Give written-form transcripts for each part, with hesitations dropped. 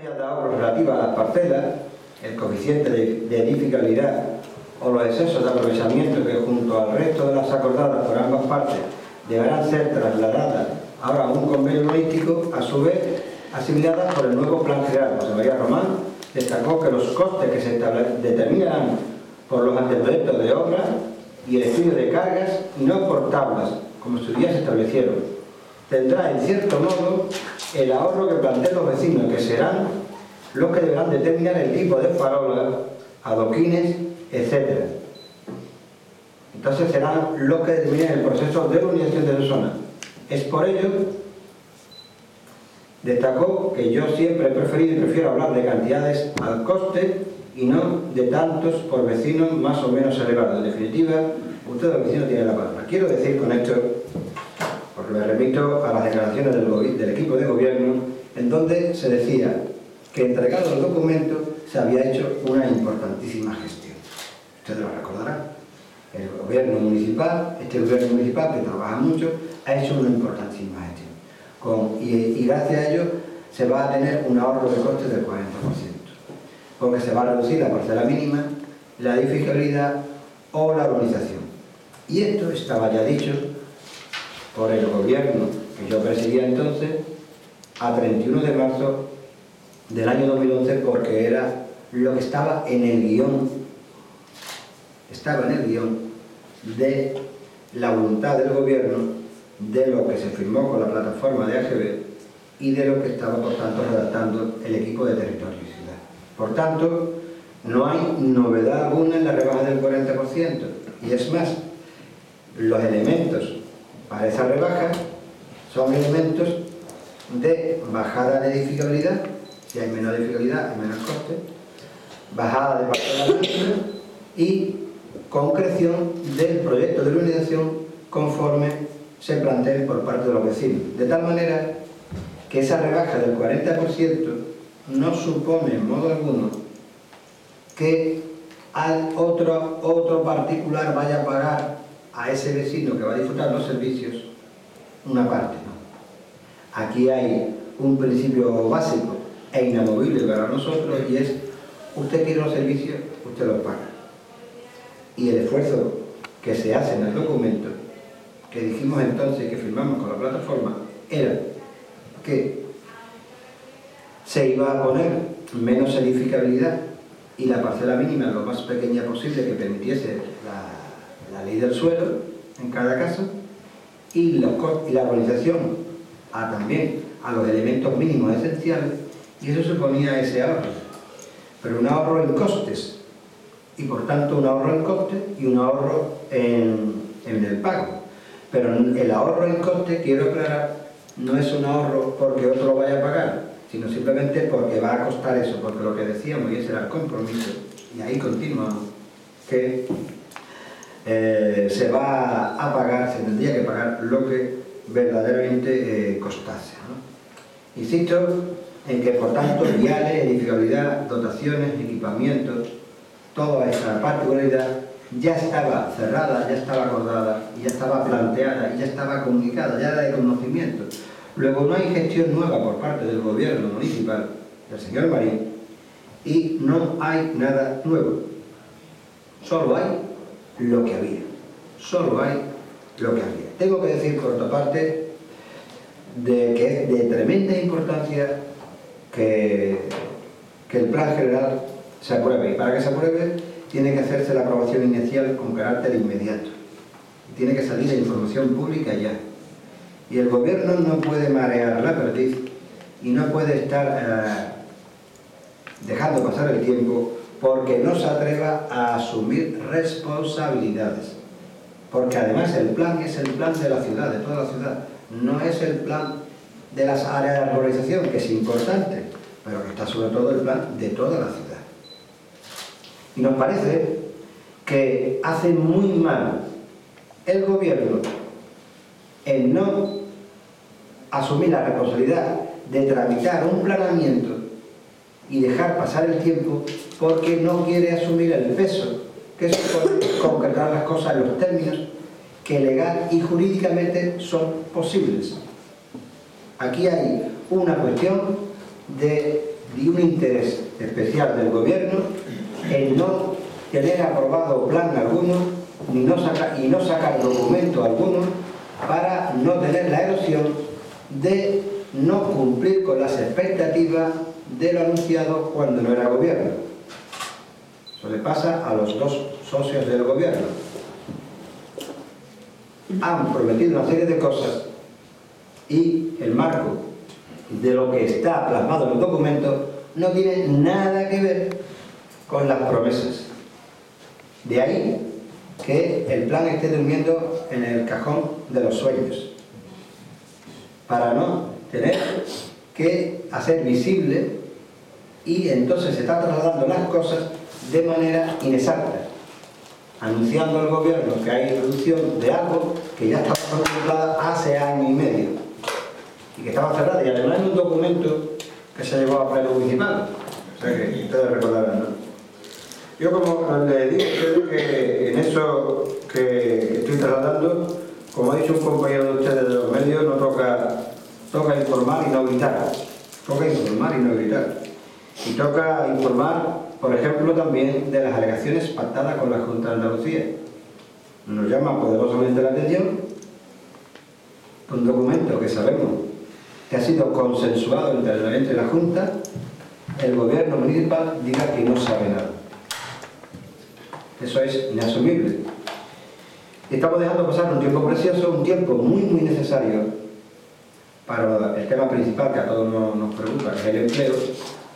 áreas de ahorro relativas a las parcelas, el coeficiente de edificabilidad o los excesos de aprovechamiento que junto al resto de las acordadas por ambas partes deberán ser trasladadas ahora a un convenio urbanístico, a su vez asimiladas por el nuevo Plan General. José María Román destacó que los costes que se determinarán por los anteproyectos de obra y el estudio de cargas, no por tablas, como en su día se establecieron, tendrá en cierto modo el ahorro que planteen los vecinos, que serán los que deberán determinar el tipo de farolas, adoquines, etc. Entonces serán los que determinen el proceso de urbanización de su zona. Es por ello, destacó que yo siempre he preferido y prefiero hablar de cantidades al coste y no de tantos por vecinos más o menos elevados. En definitiva, ustedes los vecinos tienen la palabra. Quiero decir con esto, porque me remito a las declaraciones del equipo de gobierno, en donde se decía que entregado el documento se había hecho una importantísima gestión. Ustedes lo recordarán. El gobierno municipal, este gobierno municipal que trabaja mucho, ha hecho una importantísima gestión. Y gracias a ello se va a tener un ahorro de costes del 40%. Porque se va a reducir la parcela mínima, la edificabilidad o la urbanización. Y esto estaba ya dicho por el gobierno que yo presidía entonces a 31 de marzo del año 2011, porque era lo que estaba en el guión, de la voluntad del gobierno, de lo que se firmó con la plataforma de AGB y de lo que estaba, por tanto, redactando el equipo de territorio y ciudad. Por tanto, no hay novedad alguna en la rebaja del 40%. Y es más, los elementos para esa rebaja son elementos de bajada de edificabilidad, si hay menos edificabilidad hay menos coste, bajada de parcela mínima y concreción del proyecto de urbanización conforme se planteen por parte de los vecinos. De tal manera que esa rebaja del 40% no supone en modo alguno que al otro particular vaya a pagar a ese vecino que va a disfrutar los servicios una parte, ¿no? Aquí hay un principio básico e inamovible para nosotros, y es: usted quiere los servicios, usted los paga. Y el esfuerzo que se hace en el documento que dijimos entonces, que firmamos con la plataforma, era que se iba a poner menos edificabilidad y la parcela mínima lo más pequeña posible que permitiese la ley del suelo en cada caso, y la urbanización también a los elementos mínimos esenciales, y eso suponía ese ahorro, pero un ahorro en costes, y por tanto un ahorro en costes y un ahorro en el pago. Pero el ahorro en coste, quiero aclarar, no es un ahorro porque otro lo vaya a pagar, sino simplemente porque va a costar eso, porque lo que decíamos, y ese era el compromiso, y ahí continuamos, que se va a pagar, se tendría que pagar lo que verdaderamente costase, ¿no? Insisto en que, por tanto, viales, edificabilidad, dotaciones, equipamientos, toda esa particularidad ya estaba cerrada, ya estaba acordada, y ya estaba planteada, y ya estaba comunicada, ya era de conocimiento. Luego, no hay gestión nueva por parte del gobierno municipal, del señor Marín, y no hay nada nuevo. Solo hay lo que había. Solo hay lo que había. Tengo que decir, por otra parte, que es de tremenda importancia que el plan general se apruebe. Y para que se apruebe, tiene que hacerse la aprobación inicial con carácter inmediato. Tiene que salir la información pública ya. Y el gobierno no puede marear la perdiz y no puede estar dejando pasar el tiempo porque no se atreva a asumir responsabilidades. Porque además el plan es el plan de la ciudad, de toda la ciudad. No es el plan de las áreas de arborización, que es importante, pero que está sobre todo el plan de toda la ciudad. Y nos parece que hace muy mal el gobierno en no asumir la responsabilidad de tramitar un planeamiento y dejar pasar el tiempo porque no quiere asumir el peso que supone concretar las cosas en los términos que legal y jurídicamente son posibles. Aquí hay una cuestión de y un interés especial del gobierno en no tener aprobado plan alguno y no sacar documento alguno para no tener la erosión de no cumplir con las expectativas de lo anunciado cuando no era gobierno. Eso le pasa a los dos socios del gobierno. Han prometido una serie de cosas y el marco de lo que está plasmado en el documento no tiene nada que ver con las promesas. De ahí que el plan esté durmiendo en el cajón de los sueños, para no tener que hacer visible, y entonces se está trasladando las cosas de manera inexacta, anunciando al gobierno que hay reducción de algo que ya estaba contemplada hace año y medio y que estaba cerrada, y además en un documento que se llevó a pleno municipal. O sea que ustedes recordarán, ¿no? Yo, como les digo a ustedes, que en eso que estoy trasladando, como ha dicho un compañero de ustedes de los medios, no toca informar y no gritar. Toca informar y no gritar. Y toca informar, por ejemplo, también de las alegaciones pactadas con la Junta de Andalucía. Nos llama poderosamente la atención un documento que sabemos que ha sido consensuado entre la Junta, el gobierno municipal diga que no sabe nada. Eso es inasumible. Estamos dejando pasar un tiempo precioso, un tiempo muy necesario para el tema principal que a todos nos preocupa, que es el empleo,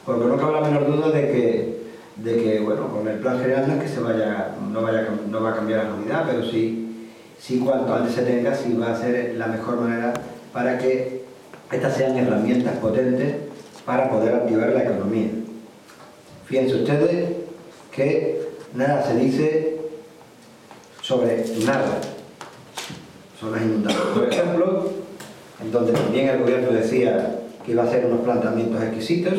porque no cabe la menor duda de que bueno, con el plan general no es que no va a cambiar la unidad, pero sí cuanto antes se tenga, sí va a ser la mejor manera para que estas sean herramientas potentes para poder activar la economía. Fíjense ustedes que nada se dice sobre nada. Son las inundaciones, por ejemplo, en donde también el gobierno decía que iba a hacer unos planteamientos exquisitos,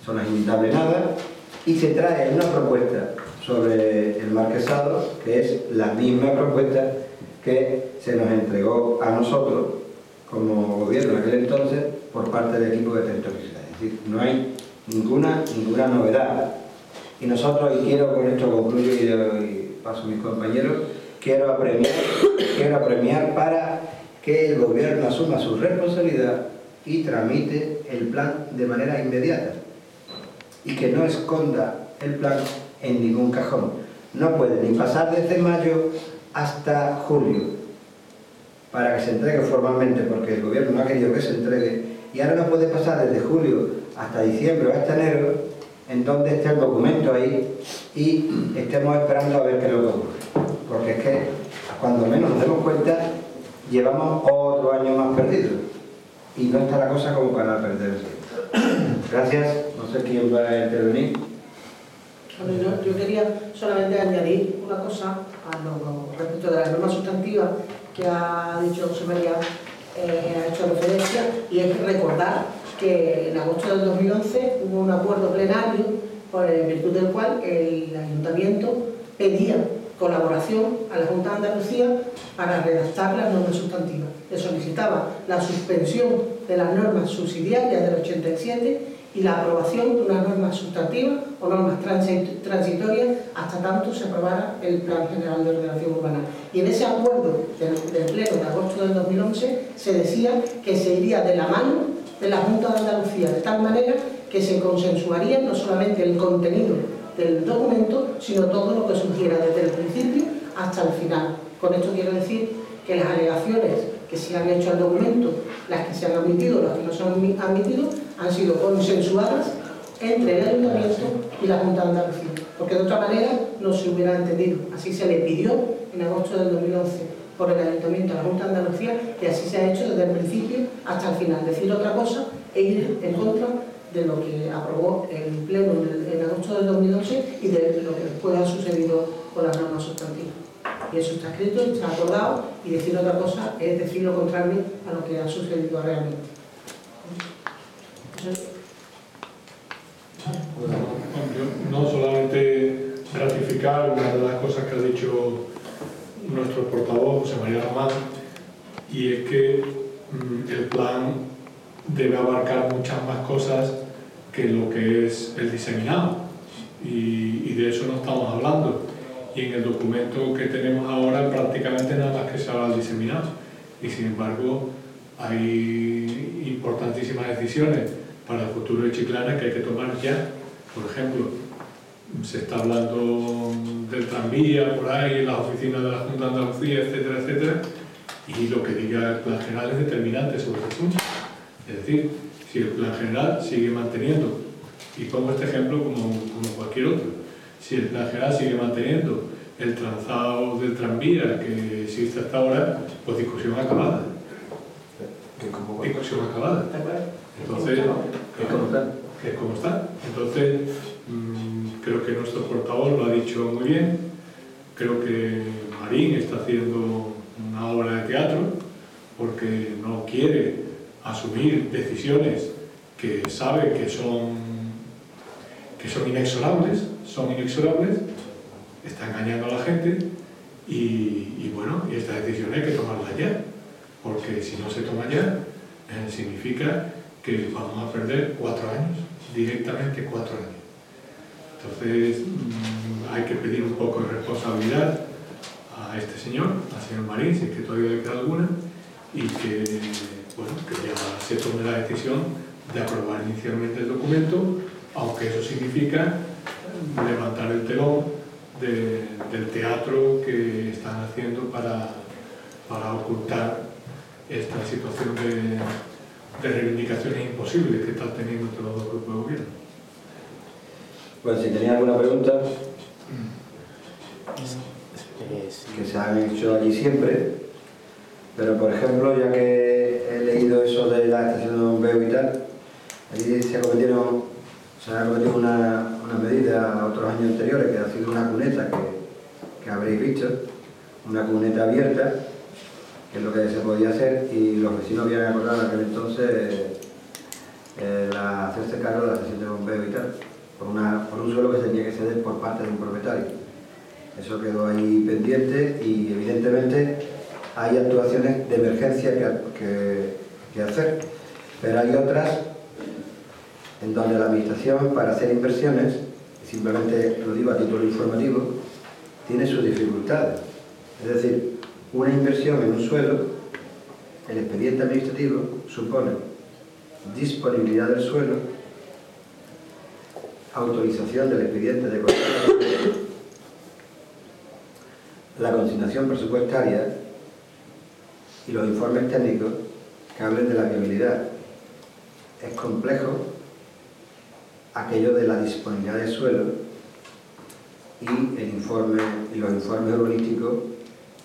son las inundables nada, y se trae una propuesta sobre el marquesado que es la misma propuesta que se nos entregó a nosotros como gobierno en aquel entonces por parte del equipo de territorios. Es decir, no hay ninguna novedad. Y nosotros, y quiero con esto concluyo y paso a mis compañeros, quiero apremiar para que el gobierno asuma su responsabilidad y tramite el plan de manera inmediata y que no esconda el plan en ningún cajón. No puede ni pasar desde mayo hasta julio para que se entregue formalmente, porque el gobierno no ha querido que se entregue, y ahora no puede pasar desde julio hasta diciembre o hasta enero, en donde esté el documento ahí y estemos esperando a ver qué es lo que ocurre, porque es que cuando menos nos demos cuenta llevamos otro año más perdido y no está la cosa como para perderse. Gracias. No sé quién va a intervenir. Bueno, yo quería solamente añadir una cosa respecto de las normas sustantivas que ha dicho José María, ha hecho referencia, y es recordar que en agosto del 2011 hubo un acuerdo plenario en virtud del cual el Ayuntamiento pedía colaboración a la Junta de Andalucía para redactar las normas sustantivas. Le solicitaba la suspensión de las normas subsidiarias del 87 y la aprobación de unas normas sustantivas o normas transitorias hasta tanto se aprobara el Plan General de Ordenación Urbana. Y en ese acuerdo del Pleno de agosto del 2011 se decía que se iría de la mano de la Junta de Andalucía, de tal manera que se consensuaría no solamente el contenido del documento, sino todo lo que surgiera desde el principio hasta el final. Con esto quiero decir que las alegaciones que se han hecho al documento, las que se han admitido, las que no se han admitido, han sido consensuadas entre el Ayuntamiento y la Junta de Andalucía, porque de otra manera no se hubiera entendido. Así se le pidió en agosto del 2011 por el Ayuntamiento a la Junta de Andalucía, y así se ha hecho desde el principio hasta el final. Decir otra cosa e ir en contra de lo que aprobó el Pleno en agosto del 2011 y de lo que después ha sucedido con las normas sustantivas. Y eso está escrito, está acordado, y decir otra cosa es decir lo contrario a lo que ha sucedido realmente. Bueno, no solamente ratificar una de las cosas que ha dicho nuestro portavoz, José María Román, y es que el plan debe abarcar muchas más cosas que lo que es el diseminado, y de eso no estamos hablando. Y en el documento que tenemos ahora prácticamente nada más que se habla del diseminado, y sin embargo hay importantísimas decisiones para el futuro de Chiclana que hay que tomar ya. Por ejemplo, se está hablando del tranvía por ahí, en las oficinas de la Junta de Andalucía, etcétera, etcétera, y lo que diga el plan general es determinante sobre el asunto. Es decir, si el plan general sigue manteniendo, y pongo este ejemplo como cualquier otro, si el plan general sigue manteniendo el trazado del tranvía que existe hasta ahora, pues discusión acabada. Discusión acabada. Entonces, es como está. Entonces, creo que nuestro portavoz lo ha dicho muy bien. Creo que Marín está haciendo una obra de teatro porque no quiere asumir decisiones que sabe que son inexorables, está engañando a la gente y bueno, y esta decisión hay que tomarla ya, porque si no se toma ya, significa que vamos a perder 4 años, directamente 4 años. Entonces hay que pedir un poco de responsabilidad a este señor, al señor Marín, si es que todavía le queda alguna, y que, bueno, que ya se tome la decisión de aprobar inicialmente el documento, aunque eso significa levantar el telón del teatro que están haciendo para ocultar esta situación de reivindicaciones imposibles que están teniendo entre los dos grupos de gobierno. Pues si tenía alguna pregunta, que se han hecho allí siempre, pero por ejemplo, ya que he leído eso de la estación de bombeo y tal, allí se ha cometido una medida a otros años anteriores, que ha sido una cuneta que habréis visto, una cuneta abierta, que es lo que se podía hacer, y los vecinos habían acordado en aquel entonces hacerse cargo de la estación de bombeo y tal, por un suelo que se tenía que ceder por parte de un propietario. Eso quedó ahí pendiente y evidentemente hay actuaciones de emergencia que hacer, pero hay otras en donde la administración, para hacer inversiones, simplemente lo digo a título informativo, tiene sus dificultades. Es decir, una inversión en un suelo, el expediente administrativo supone disponibilidad del suelo, autorización del expediente de consignación, la consignación presupuestaria y los informes técnicos que hablen de la viabilidad. Es complejo aquello de la disponibilidad del suelo y los informes urbanísticos,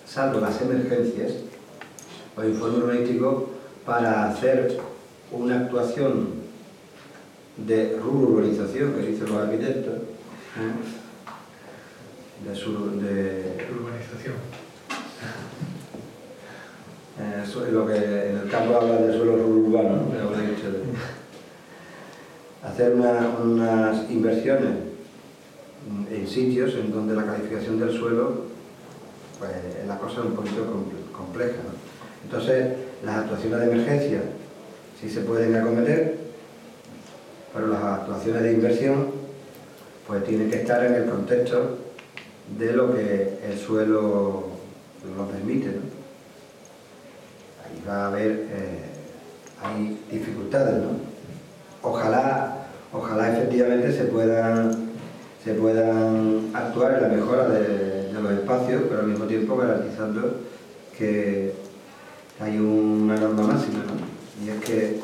salvo las emergencias, los informes urbanísticos para hacer una actuación de ruralización, que dicen los arquitectos, de Urbanización. Eso es lo que en el campo hablan de suelo urbano, ¿no? Hacer unas inversiones en sitios en donde la calificación del suelo, pues la cosa es un poquito compleja, ¿no? Entonces, las actuaciones de emergencia sí se pueden acometer, pero las actuaciones de inversión pues tienen que estar en el contexto de lo que el suelo lo permite, ¿no? Ahí va a haber hay dificultades, ¿no? Ojalá efectivamente se puedan actuar en la mejora de los espacios, pero al mismo tiempo garantizando que hay una norma máxima, ¿no? Y es que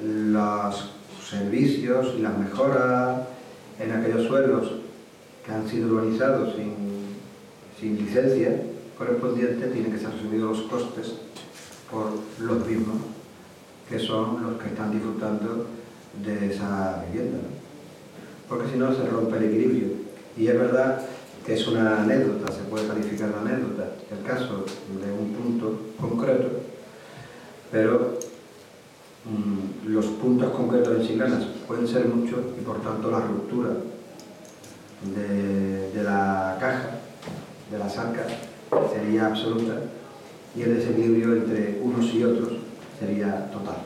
los servicios y las mejoras en aquellos suelos que han sido urbanizados sin licencia correspondiente tienen que ser asumidos los costes por los mismos, que son los que están disfrutando de esa vivienda, ¿no? Porque si no se rompe el equilibrio. Y es verdad que es una anécdota, se puede calificar de anécdota, el caso de un punto concreto, pero los puntos concretos en Chiclana pueden ser muchos y por tanto la ruptura de la caja, de las arcas, sería absoluta y el desequilibrio entre unos y otros sería total.